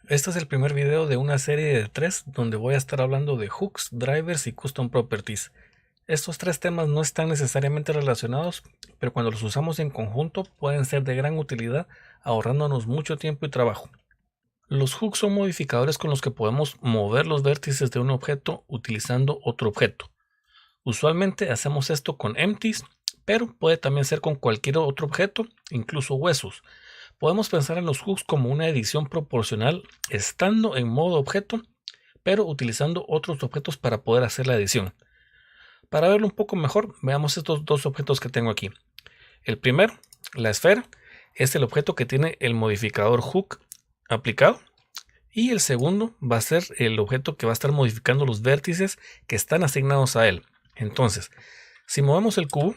Este es el primer video de una serie de 3 donde voy a estar hablando de hooks, drivers y custom properties. Estos 3 temas no están necesariamente relacionados, pero cuando los usamos en conjunto pueden ser de gran utilidad, ahorrándonos mucho tiempo y trabajo. Los hooks son modificadores con los que podemos mover los vértices de un objeto utilizando otro objeto. Usualmente hacemos esto con empties, pero puede también ser con cualquier otro objeto, incluso huesos. Podemos pensar en los hooks como una edición proporcional estando en modo objeto, pero utilizando otros objetos para poder hacer la edición. Para verlo un poco mejor, veamos estos dos objetos que tengo aquí. El primero, la esfera, es el objeto que tiene el modificador hook aplicado. Y el segundo va a ser el objeto que va a estar modificando los vértices que están asignados a él. Entonces, si movemos el cubo,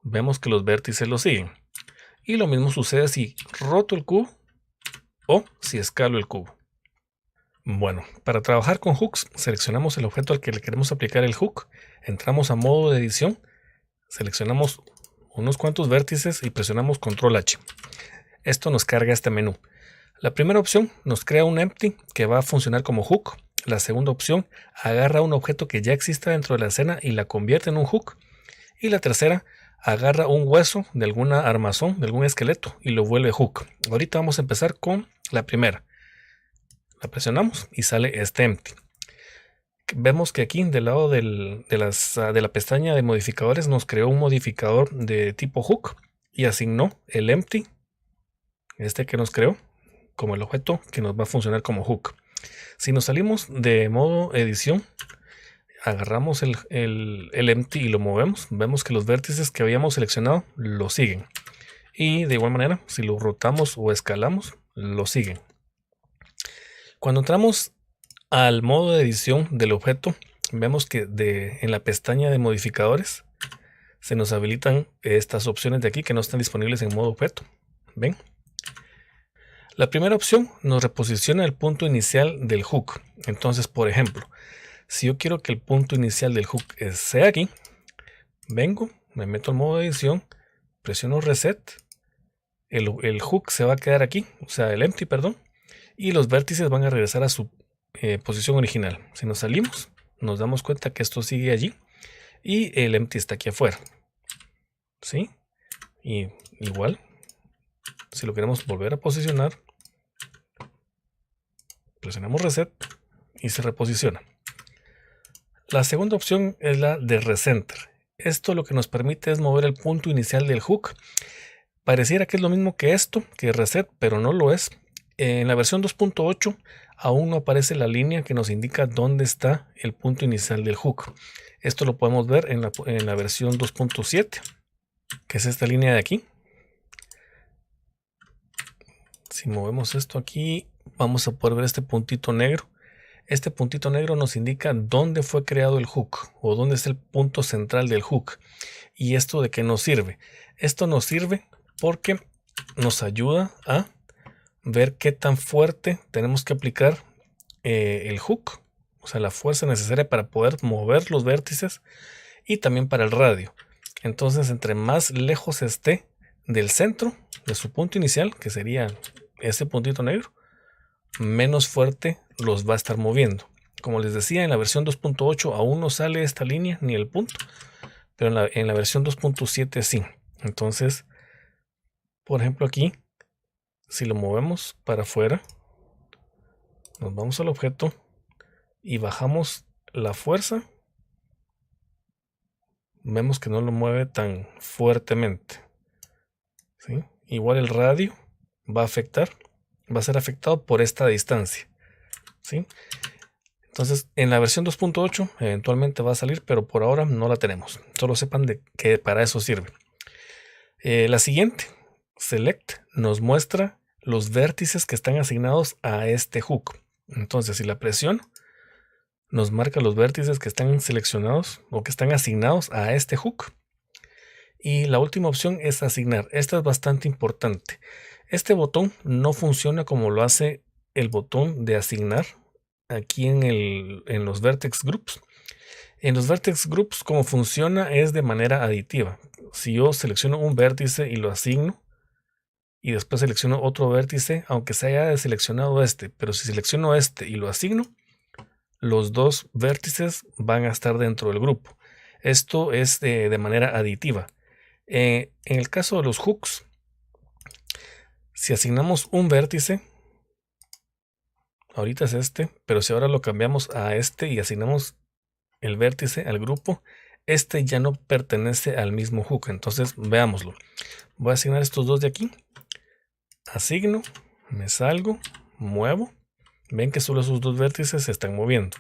vemos que los vértices lo siguen. Y lo mismo sucede si roto el cubo o si escalo el cubo. Bueno, para trabajar con hooks, seleccionamos el objeto al que le queremos aplicar el hook, entramos a modo de edición, seleccionamos unos cuantos vértices y presionamos control H. Esto nos carga este menú. La primera opción nos crea un empty que va a funcionar como hook. La segunda opción agarra un objeto que ya exista dentro de la escena y la convierte en un hook. Y la tercera agarra un hueso de alguna armazón, de algún esqueleto y lo vuelve hook. Ahorita vamos a empezar con la primera. La presionamos y sale este empty. Vemos que aquí del lado de la pestaña de modificadores nos creó un modificador de tipo hook y asignó el empty, este que nos creó, como el objeto que nos va a funcionar como hook. Si nos salimos de modo edición, agarramos el empty y lo movemos, vemos que los vértices que habíamos seleccionado lo siguen. Y de igual manera, si lo rotamos o escalamos, lo siguen. Cuando entramos al modo de edición del objeto, vemos que en la pestaña de modificadores se nos habilitan estas opciones de aquí que no están disponibles en modo objeto. ¿Ven? La primera opción nos reposiciona el punto inicial del hook. Entonces, por ejemplo, si yo quiero que el punto inicial del hook sea aquí, vengo, me meto al modo de edición, presiono reset, el hook se va a quedar aquí, o sea, el empty, perdón, y los vértices van a regresar a su posición original. Si nos salimos, nos damos cuenta que esto sigue allí y el empty está aquí afuera. ¿Sí? Y igual, si lo queremos volver a posicionar, presionamos reset y se reposiciona. La segunda opción es la de recenter. Esto lo que nos permite es mover el punto inicial del hook. Pareciera que es lo mismo que esto, que reset, pero no lo es. En la versión 2.8 aún no aparece la línea que nos indica dónde está el punto inicial del hook. Esto lo podemos ver en la versión 2.7, que es esta línea de aquí. Si movemos esto aquí, vamos a poder ver este puntito negro. Este puntito negro nos indica dónde fue creado el hook o dónde es el punto central del hook. ¿Y esto de qué nos sirve? Esto nos sirve porque nos ayuda a ver qué tan fuerte tenemos que aplicar el hook, o sea, la fuerza necesaria para poder mover los vértices y también para el radio. Entonces, entre más lejos esté del centro, de su punto inicial, que sería ese puntito negro, menos fuerte los va a estar moviendo. Como les decía, en la versión 2.8 aún no sale esta línea ni el punto, pero en la versión 2.7 sí. Entonces, por ejemplo aquí, si lo movemos para afuera, nos vamos al objeto y bajamos la fuerza, vemos que no lo mueve tan fuertemente. ¿Sí? Igual el radio va a ser afectado por esta distancia. ¿Sí? Entonces, en la versión 2.8 eventualmente va a salir, pero por ahora no la tenemos. Solo sepan de que para eso sirve. La siguiente, Select, nos muestra los vértices que están asignados a este hook. Entonces, si la presiono, nos marca los vértices que están seleccionados o que están asignados a este hook. Y la última opción es asignar. Esta es bastante importante. Este botón no funciona como lo hace el botón de asignar aquí en los vertex groups. En los vertex groups, como funciona es de manera aditiva. Si yo selecciono un vértice y lo asigno, y después selecciono otro vértice, aunque se haya deseleccionado este, pero si selecciono este y lo asigno, los dos vértices van a estar dentro del grupo. Esto es de manera aditiva. En el caso de los hooks, si asignamos un vértice, ahorita es este, pero si ahora lo cambiamos a este y asignamos el vértice al grupo, este ya no pertenece al mismo hook. Entonces veámoslo. Voy a asignar estos dos de aquí, asigno, me salgo, muevo. Ven que solo esos dos vértices se están moviendo.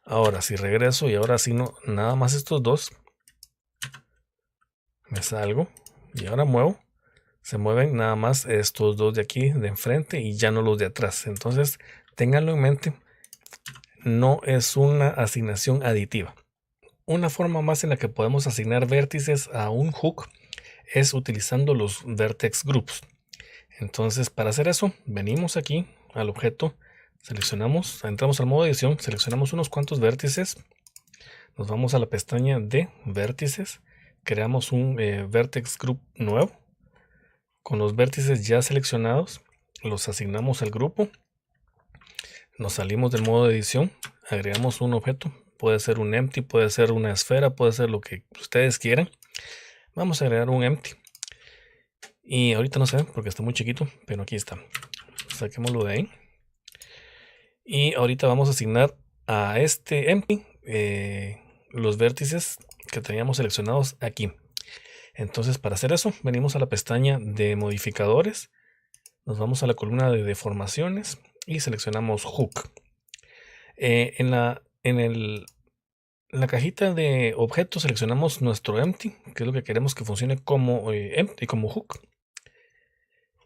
Ahora si regreso y ahora asigno nada más estos dos, me salgo y ahora muevo, se mueven nada más estos dos de aquí de enfrente y ya no los de atrás. Entonces ténganlo en mente, no es una asignación aditiva. Una forma más en la que podemos asignar vértices a un hook es utilizando los vertex groups. Entonces para hacer eso venimos aquí al objeto, seleccionamos, entramos al modo edición, seleccionamos unos cuantos vértices, nos vamos a la pestaña de vértices, creamos un vertex group nuevo. Con los vértices ya seleccionados, los asignamos al grupo, nos salimos del modo de edición, agregamos un objeto, puede ser un empty, puede ser una esfera, puede ser lo que ustedes quieran. Vamos a agregar un empty y ahorita no se ve porque está muy chiquito, pero aquí está. Saquémoslo de ahí y ahorita vamos a asignar a este empty los vértices que teníamos seleccionados aquí. Entonces para hacer eso venimos a la pestaña de modificadores, nos vamos a la columna de deformaciones y seleccionamos hook. En la cajita de objetos seleccionamos nuestro empty, que es lo que queremos que funcione como empty, como hook.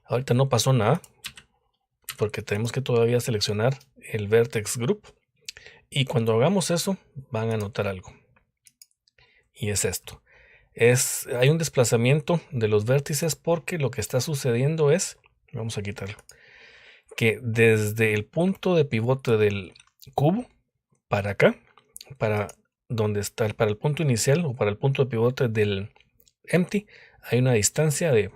Ahorita no pasó nada porque tenemos que todavía seleccionar el vertex group, y cuando hagamos eso van a notar algo, y es esto. Hay un desplazamiento de los vértices porque lo que está sucediendo es, vamos a quitarlo, que desde el punto de pivote del cubo para acá, para donde está, para el punto inicial o para el punto de pivote del empty, hay una distancia de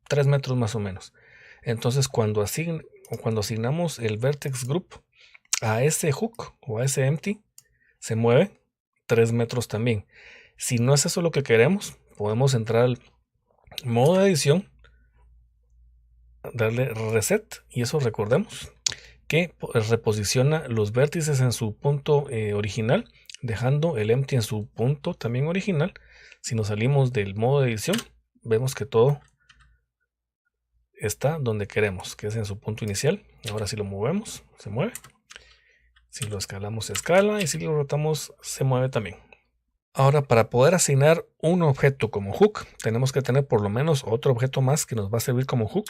3 metros más o menos. Entonces cuando asignamos el vertex group a ese hook o a ese empty, se mueve 3 metros también. Si no es eso lo que queremos, podemos entrar al modo de edición, darle reset, y eso recordemos que reposiciona los vértices en su punto original, dejando el empty en su punto también original. Si nos salimos del modo de edición, vemos que todo está donde queremos, que es en su punto inicial. Ahora si lo movemos, se mueve. Si lo escalamos, se escala, y si lo rotamos, se mueve también. Ahora, para poder asignar un objeto como hook, tenemos que tener por lo menos otro objeto más que nos va a servir como hook.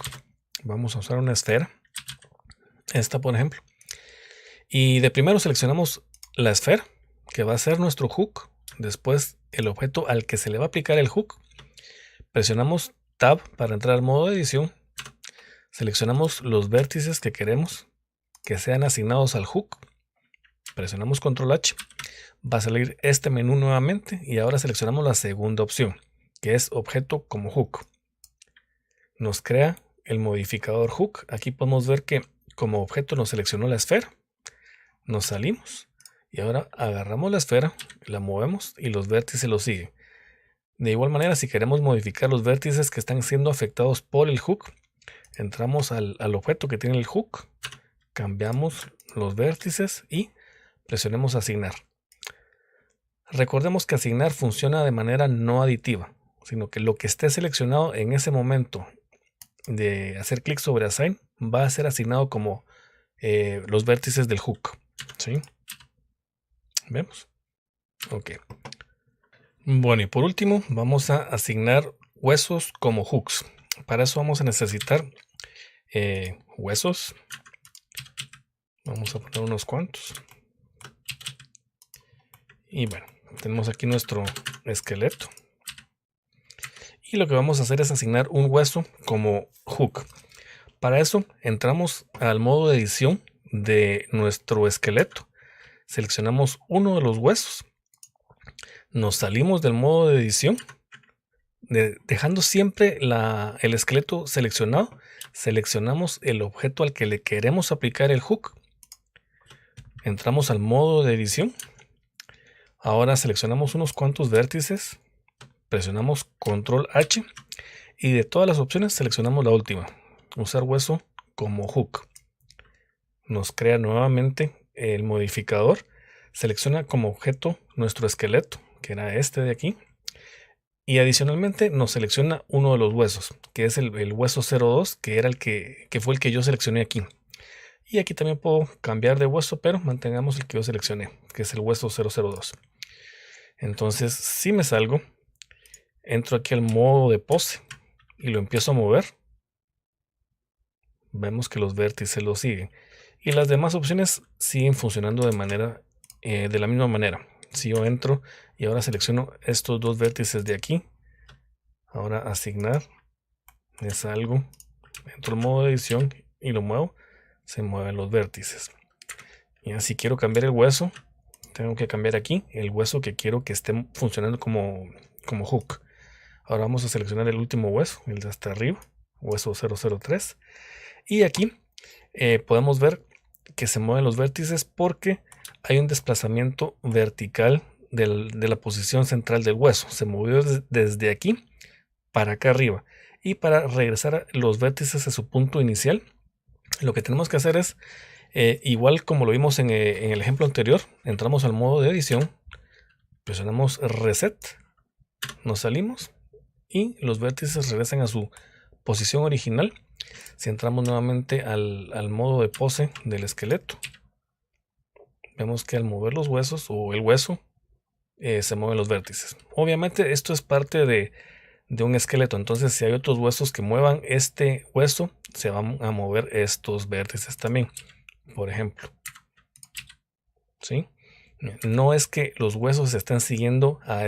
Vamos a usar una esfera, esta por ejemplo, y de primero seleccionamos la esfera, que va a ser nuestro hook. Después el objeto al que se le va a aplicar el hook, presionamos Tab para entrar al modo de edición, seleccionamos los vértices que queremos que sean asignados al hook, presionamos Control H, va a salir este menú nuevamente, y ahora seleccionamos la segunda opción, que es objeto como hook. Nos crea el modificador hook. Aquí podemos ver que como objeto nos seleccionó la esfera, nos salimos y ahora agarramos la esfera, la movemos y los vértices los siguen. De igual manera, si queremos modificar los vértices que están siendo afectados por el hook, entramos al objeto que tiene el hook, cambiamos los vértices y presionemos asignar. Recordemos que asignar funciona de manera no aditiva, sino que lo que esté seleccionado en ese momento de hacer clic sobre assign va a ser asignado como los vértices del hook. ¿Sí? ¿Vemos? Ok. Bueno, y por último vamos a asignar huesos como hooks. Para eso vamos a necesitar huesos. Vamos a poner unos cuantos. Y bueno, tenemos aquí nuestro esqueleto. Y lo que vamos a hacer es asignar un hueso como hook. Para eso entramos al modo de edición de nuestro esqueleto. Seleccionamos uno de los huesos. Nos salimos del modo de edición. Dejando siempre el esqueleto seleccionado, seleccionamos el objeto al que le queremos aplicar el hook. Entramos al modo de edición. Ahora seleccionamos unos cuantos vértices, presionamos control H y de todas las opciones seleccionamos la última, usar hueso como hook. Nos crea nuevamente el modificador, selecciona como objeto nuestro esqueleto, que era este de aquí, y adicionalmente nos selecciona uno de los huesos, que es el hueso 02, que era que fue el que yo seleccioné aquí. Y aquí también puedo cambiar de hueso, pero mantengamos el que yo seleccioné, que es el hueso 002. Entonces, si me salgo, entro aquí al modo de pose y lo empiezo a mover. Vemos que los vértices lo siguen. Y las demás opciones siguen funcionando de la misma manera. Si yo entro y ahora selecciono estos dos vértices de aquí, ahora asignar, me salgo, entro al modo de edición y lo muevo, se mueven los vértices. Y si quiero cambiar el hueso, tengo que cambiar aquí el hueso que quiero que esté funcionando como hook. Ahora vamos a seleccionar el último hueso, el de hasta arriba, hueso 003. Y aquí podemos ver que se mueven los vértices porque hay un desplazamiento vertical de la posición central del hueso. Se movió desde aquí para acá arriba. Y para regresar a los vértices a su punto inicial, lo que tenemos que hacer es, igual como lo vimos en el ejemplo anterior, entramos al modo de edición, presionamos reset, nos salimos y los vértices regresan a su posición original. Si entramos nuevamente al modo de pose del esqueleto, vemos que al mover los huesos o el hueso, se mueven los vértices. Obviamente esto es parte de un esqueleto, entonces si hay otros huesos que muevan este hueso, se van a mover estos vértices también, por ejemplo. ¿Sí? No es que los huesos estén siguiendo a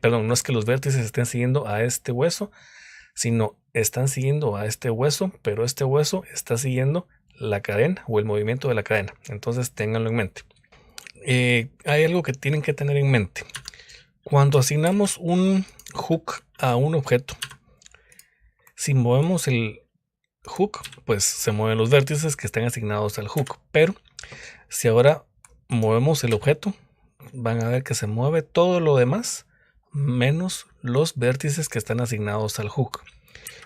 no es que los vértices estén siguiendo a este hueso, sino están siguiendo a este hueso, pero este hueso está siguiendo la cadena o el movimiento de la cadena. Entonces ténganlo en mente. Hay algo que tienen que tener en mente. Cuando asignamos un hook a un objeto, si movemos el hook, pues se mueven los vértices que están asignados al hook. Pero si ahora movemos el objeto, van a ver que se mueve todo lo demás menos los vértices que están asignados al hook.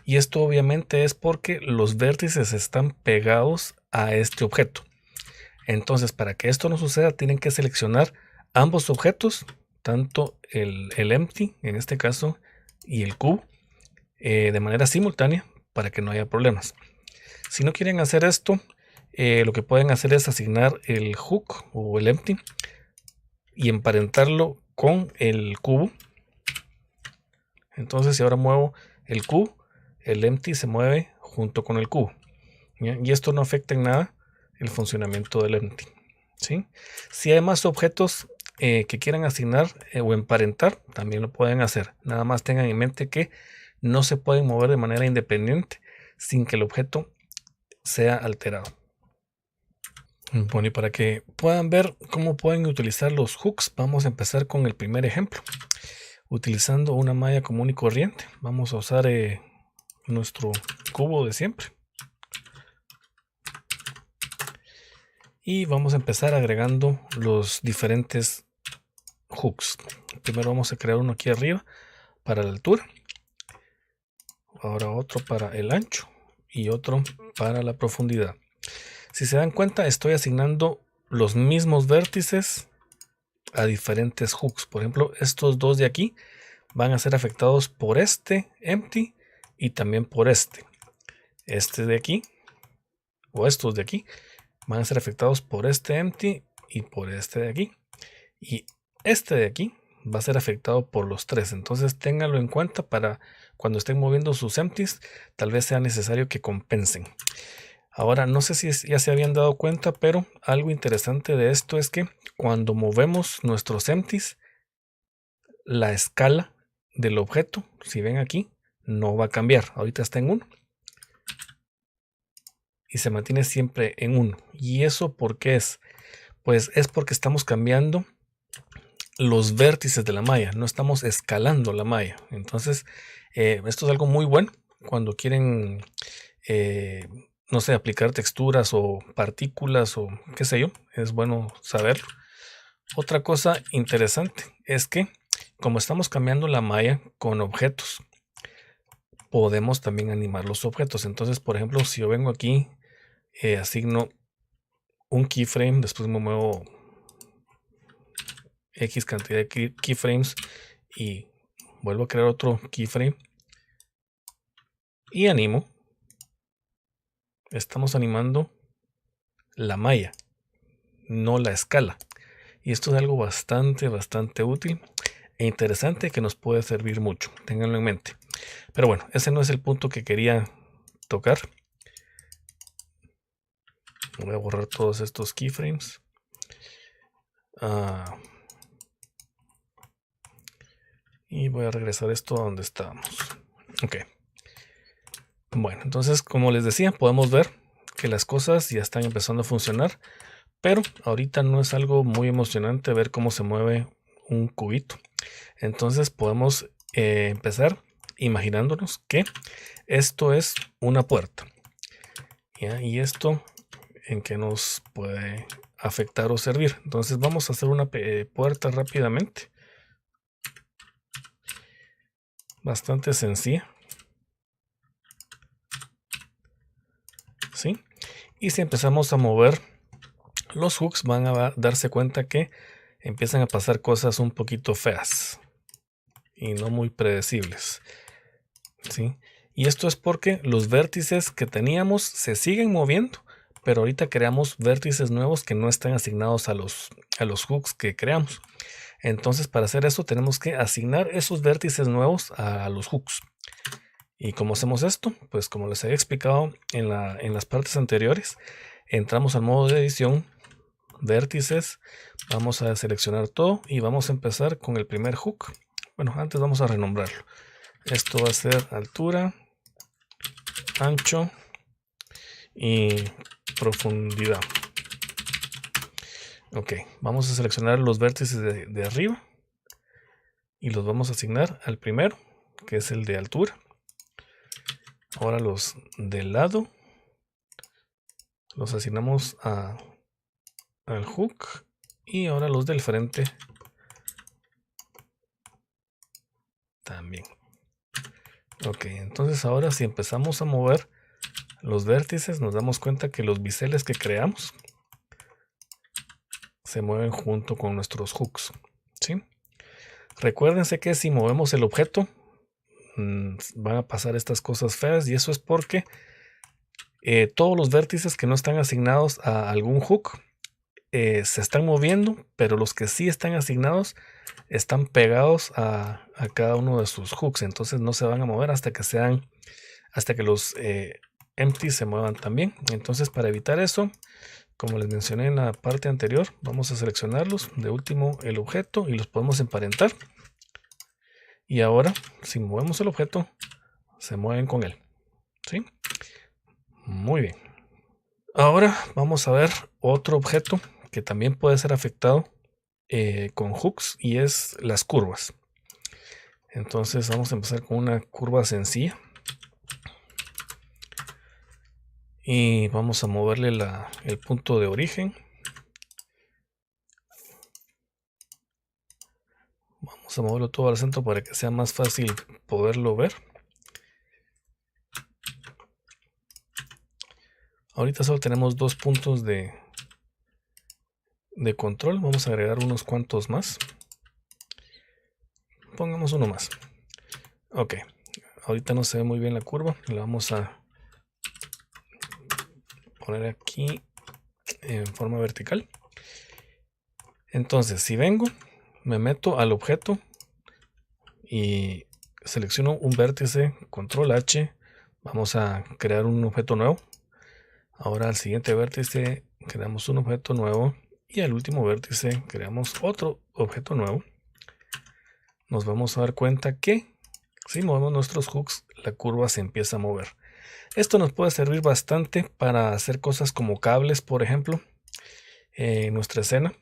Y esto obviamente es porque los vértices están pegados a este objeto. Entonces, para que esto no suceda, tienen que seleccionar ambos objetos, tanto el empty, en este caso, y el cubo, de manera simultánea para que no haya problemas. Si no quieren hacer esto, lo que pueden hacer es asignar el hook o el empty y emparentarlo con el cubo. Entonces, si ahora muevo el cubo, el empty se mueve junto con el cubo. ¿Ya? Y esto no afecta en nada el funcionamiento del empty. ¿Sí? Si hay más objetos que quieran asignar o emparentar, también lo pueden hacer. Nada más tengan en mente que no se pueden mover de manera independiente sin que el objeto sea alterado. Bueno, y para que puedan ver cómo pueden utilizar los hooks, vamos a empezar con el primer ejemplo. Utilizando una malla común y corriente, vamos a usar nuestro cubo de siempre. Y vamos a empezar agregando los diferentes hooks. Primero vamos a crear uno aquí arriba para la altura. Ahora otro para el ancho y otro para la profundidad. Si se dan cuenta, estoy asignando los mismos vértices a diferentes hooks. Por ejemplo, estos dos de aquí van a ser afectados por este empty y también por este. Este de aquí o estos de aquí van a ser afectados por este empty y por este de aquí. Y este de aquí va a ser afectado por los tres. Entonces ténganlo en cuenta para cuando estén moviendo sus empties, tal vez sea necesario que compensen. Ahora, no sé si ya se habían dado cuenta, pero algo interesante de esto es que cuando movemos nuestros empties, la escala del objeto, si ven aquí, no va a cambiar. Ahorita está en 1 y se mantiene siempre en 1. ¿Y eso por qué es? Pues es porque estamos cambiando los vértices de la malla, no estamos escalando la malla. Entonces, Esto es algo muy bueno cuando quieren, no sé, aplicar texturas o partículas o qué sé yo. Es bueno saberlo. Otra cosa interesante es que como estamos cambiando la malla con objetos, podemos también animar los objetos. Entonces, por ejemplo, si yo vengo aquí, asigno un keyframe, después me muevo X cantidad de keyframes y vuelvo a crear otro keyframe y animo. Estamos animando la malla, no la escala. Y esto es algo bastante útil e interesante que nos puede servir mucho. Ténganlo en mente. Pero bueno, ese no es el punto que quería tocar. Voy a borrar todos estos keyframes. Y voy a regresar esto a donde estábamos. Ok. Bueno, entonces como les decía, podemos ver que las cosas ya están empezando a funcionar. Pero ahorita no es algo muy emocionante ver cómo se mueve un cubito. Entonces podemos empezar imaginándonos que esto es una puerta. ¿Ya? Y esto en qué nos puede afectar o servir. Entonces vamos a hacer una puerta rápidamente. Bastante sencilla. ¿Sí? Y si empezamos a mover los hooks, van a darse cuenta que empiezan a pasar cosas un poquito feas y no muy predecibles. ¿Sí? Y esto es porque los vértices que teníamos se siguen moviendo, pero ahorita creamos vértices nuevos que no están asignados a los hooks que creamos. Entonces, para hacer eso tenemos que asignar esos vértices nuevos a los hooks. ¿Y cómo hacemos esto? Pues como les había explicado en las partes anteriores, entramos al modo de edición, vértices, vamos a seleccionar todo y vamos a empezar con el primer hook. Bueno, antes vamos a renombrarlo. Esto va a ser altura, ancho y profundidad. Ok, vamos a seleccionar los vértices de arriba y los vamos a asignar al primero, que es el de altura. Ahora los del lado los asignamos al hook y ahora los del frente también. Ok, entonces ahora si empezamos a mover los vértices, nos damos cuenta que los biseles que creamos se mueven junto con nuestros hooks. ¿Sí? Recuérdense que si movemos el objeto, van a pasar estas cosas feas, y eso es porque todos los vértices que no están asignados a algún hook se están moviendo, pero los que sí están asignados están pegados a cada uno de sus hooks. Entonces no se van a mover hasta que los empty se muevan también. Entonces, para evitar eso, como les mencioné en la parte anterior, vamos a seleccionarlos, de último el objeto, y los podemos emparentar. Y ahora, si movemos el objeto, se mueven con él. ¿Sí? Muy bien. Ahora vamos a ver otro objeto que también puede ser afectado con hooks, y es las curvas. Entonces vamos a empezar con una curva sencilla. Y vamos a moverle el punto de origen. Vamos a moverlo todo al centro para que sea más fácil poderlo ver. Ahorita solo tenemos dos puntos de control. Vamos a agregar unos cuantos más. Pongamos uno más. Ok. Ahorita no se ve muy bien la curva. La vamos a poner aquí en forma vertical. Entonces, si vengo, me meto al objeto y selecciono un vértice, control H. Vamos a crear un objeto nuevo. Ahora al siguiente vértice creamos un objeto nuevo, y al último vértice creamos otro objeto nuevo. Nos vamos a dar cuenta que si movemos nuestros hooks, la curva se empieza a mover. Esto nos puede servir bastante para hacer cosas como cables, por ejemplo, en nuestra escena.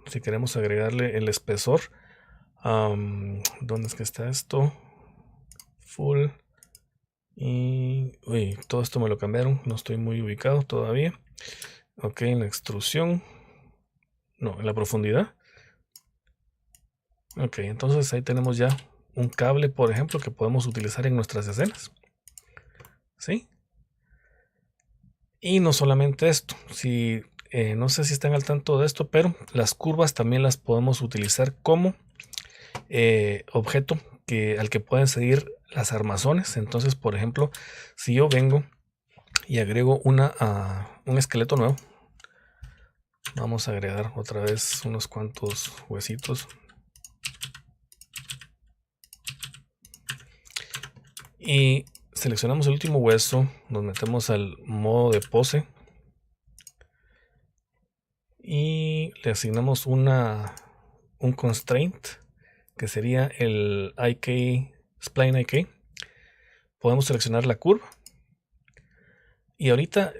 Si queremos agregarle el espesor, ¿dónde es que está esto? full. Y uy, todo esto me lo cambiaron, no estoy muy ubicado todavía. Ok, en la extrusión, no, en la profundidad. Ok, entonces ahí tenemos ya un cable, por ejemplo, que podemos utilizar en nuestras escenas. ¿Sí? Y no solamente esto, si no sé si están al tanto de esto, pero las curvas también las podemos utilizar como objeto al que pueden seguir las armazones. Entonces, por ejemplo, si yo vengo y agrego un esqueleto nuevo, vamos a agregar otra vez unos cuantos huesitos. Y seleccionamos el último hueso, nos metemos al modo de pose y le asignamos un constraint que sería el IK, Spline IK. Podemos seleccionar la curva y ahorita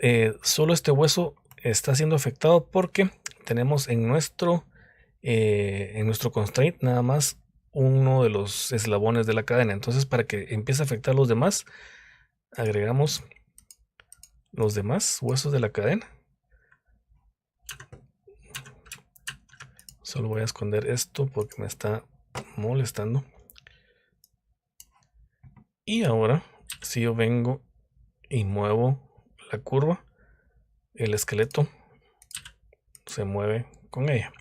solo este hueso está siendo afectado porque tenemos en nuestro constraint nada más uno de los eslabones de la cadena. Entonces, para que empiece a afectar los demás, agregamos los demás huesos de la cadena. Solo voy a esconder esto porque me está molestando. Y ahora, si yo vengo y muevo la curva, el esqueleto se mueve con ella.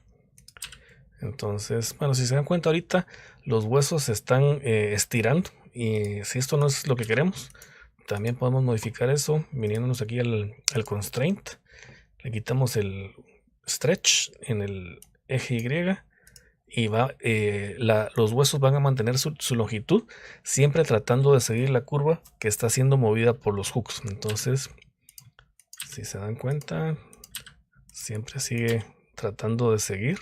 Entonces, bueno, si se dan cuenta ahorita, los huesos se están estirando. Y si esto no es lo que queremos, también podemos modificar eso viniéndonos aquí al constraint. Le quitamos el stretch en el eje Y los huesos van a mantener su longitud, siempre tratando de seguir la curva que está siendo movida por los hooks. Entonces, si se dan cuenta, siempre sigue tratando de seguir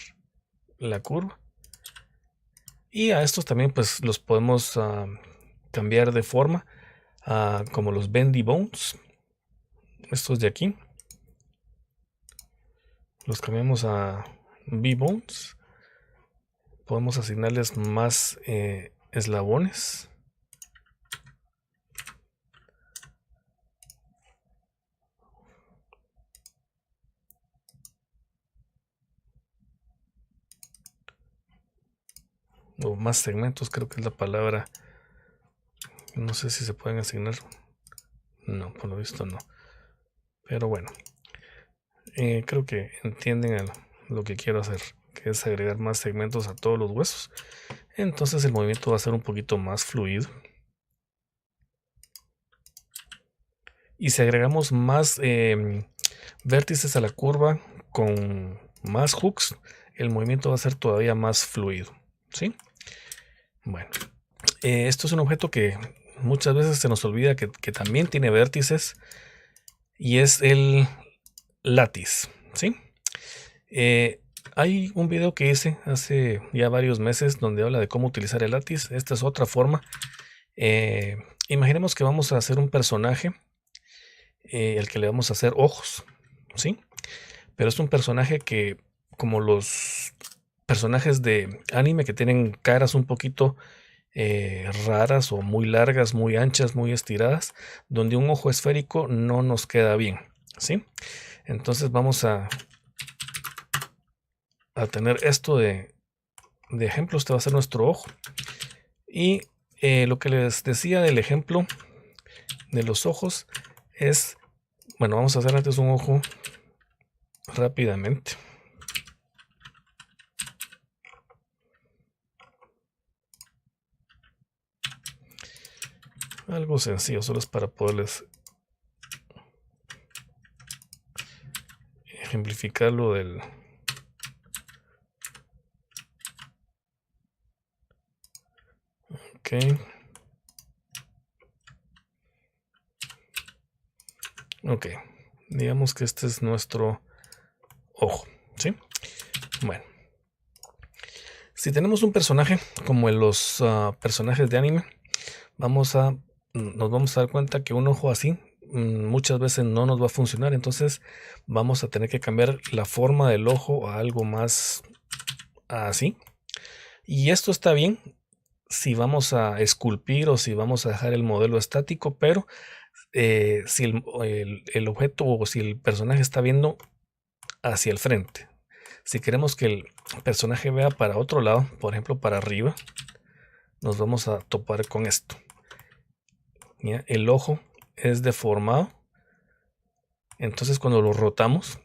la curva. Y a estos también pues los podemos cambiar de forma, como los bendy bones. Estos de aquí los cambiamos a V-bones. Podemos asignarles más eslabones. O más segmentos, creo que es la palabra. No sé si se pueden asignar. No, por lo visto no. Pero bueno, creo que entienden lo que quiero hacer, que es agregar más segmentos a todos los huesos. Entonces el movimiento va a ser un poquito más fluido. Y si agregamos más vértices a la curva con más hooks, el movimiento va a ser todavía más fluido. ¿Sí? Bueno, esto es un objeto que muchas veces se nos olvida que también tiene vértices, y es el látiz. ¿Sí? Hay un video que hice hace ya varios meses donde habla de cómo utilizar el látiz. Esta es otra forma. Imaginemos que vamos a hacer un personaje el que le vamos a hacer ojos, ¿sí? Pero es un personaje que, como los personajes de anime que tienen caras un poquito raras o muy largas, muy anchas, muy estiradas, donde un ojo esférico no nos queda bien, ¿sí? Entonces vamos a tener esto de ejemplo. Este va a ser nuestro ojo. Y lo que les decía del ejemplo de los ojos es, bueno, vamos a hacer antes un ojo rápidamente. Algo sencillo, solo es para poderles ejemplificar lo del... Ok. Ok. Digamos que este es nuestro ojo, ¿sí? Bueno. Si tenemos un personaje como en los personajes de anime, nos vamos a dar cuenta que un ojo así muchas veces no nos va a funcionar. Entonces vamos a tener que cambiar la forma del ojo a algo más así. Y esto está bien si vamos a esculpir o si vamos a dejar el modelo estático, pero si el objeto o si el personaje está viendo hacia el frente. Si queremos que el personaje vea para otro lado, por ejemplo para arriba, nos vamos a topar con esto. ¿Ya? El ojo es deformado, entonces cuando lo rotamos,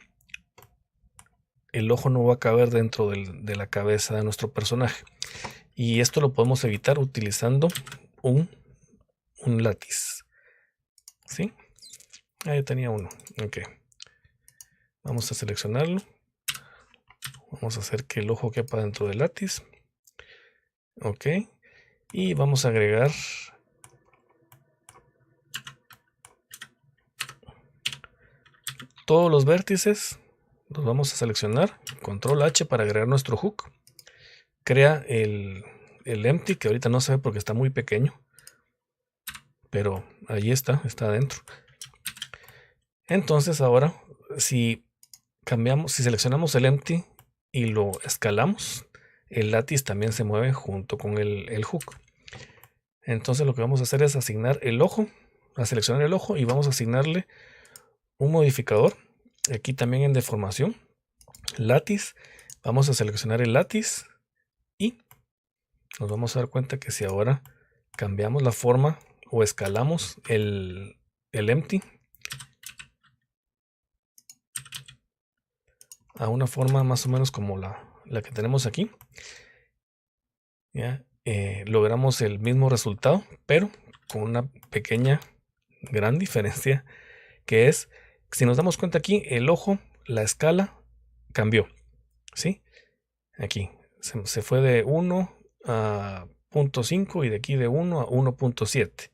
el ojo no va a caber dentro de la cabeza de nuestro personaje. Y esto lo podemos evitar utilizando un látiz. ¿Sí? Ahí tenía uno. Ok. Vamos a seleccionarlo. Vamos a hacer que el ojo quepa dentro del látiz. Ok. Y vamos a agregar todos los vértices. Los vamos a seleccionar. Control H para agregar nuestro hook. Crea el empty, que ahorita no se ve porque está muy pequeño. Pero ahí está adentro. Entonces ahora, si seleccionamos el empty y lo escalamos, el látiz también se mueve junto con el hook. Entonces lo que vamos a hacer es asignar el ojo, a seleccionar el ojo y vamos a asignarle un modificador. Aquí también en deformación, látiz, vamos a seleccionar el látiz y nos vamos a dar cuenta que si ahora cambiamos la forma o escalamos el empty a una forma más o menos como la que tenemos aquí, ¿ya? Logramos el mismo resultado, pero con una pequeña, gran diferencia, que es, si nos damos cuenta aquí, el ojo, la escala cambió, ¿sí? Aquí se fue de 1 a 0.5 y de aquí de 1 a 1.7.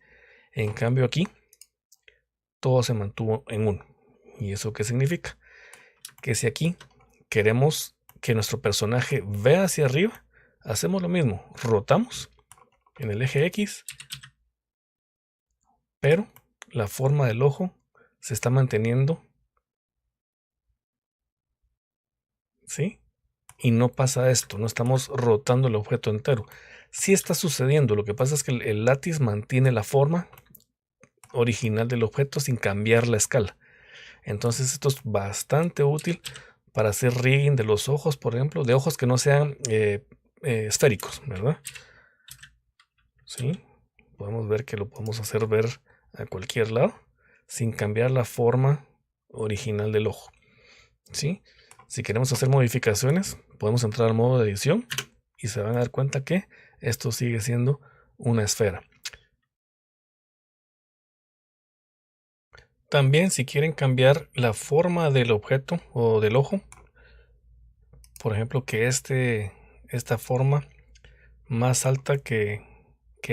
En cambio aquí, todo se mantuvo en 1. ¿Y eso qué significa? Que si aquí queremos que nuestro personaje vea hacia arriba, hacemos lo mismo, rotamos en el eje X, pero la forma del ojo se está manteniendo, ¿sí? Y no pasa esto, no estamos rotando el objeto entero. Sí está sucediendo, lo que pasa es que el látiz mantiene la forma original del objeto sin cambiar la escala. Entonces esto es bastante útil para hacer rigging de los ojos, por ejemplo, de ojos que no sean esféricos, ¿verdad? Sí, podemos ver que lo podemos hacer ver a cualquier lado sin cambiar la forma original del ojo. ¿Sí? Si queremos hacer modificaciones, podemos entrar al modo de edición y se van a dar cuenta que esto sigue siendo una esfera. También, si quieren cambiar la forma del objeto o del ojo, por ejemplo, que esta forma más alta que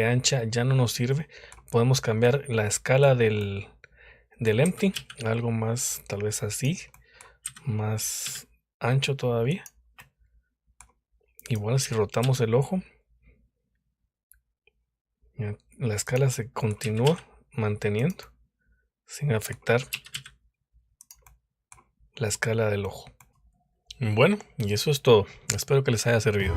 ancha ya no nos sirve, podemos cambiar la escala del empty, algo más, tal vez así, más ancho todavía. Igual si rotamos el ojo, la escala se continúa manteniendo sin afectar la escala del ojo. Bueno, y eso es todo. Espero que les haya servido.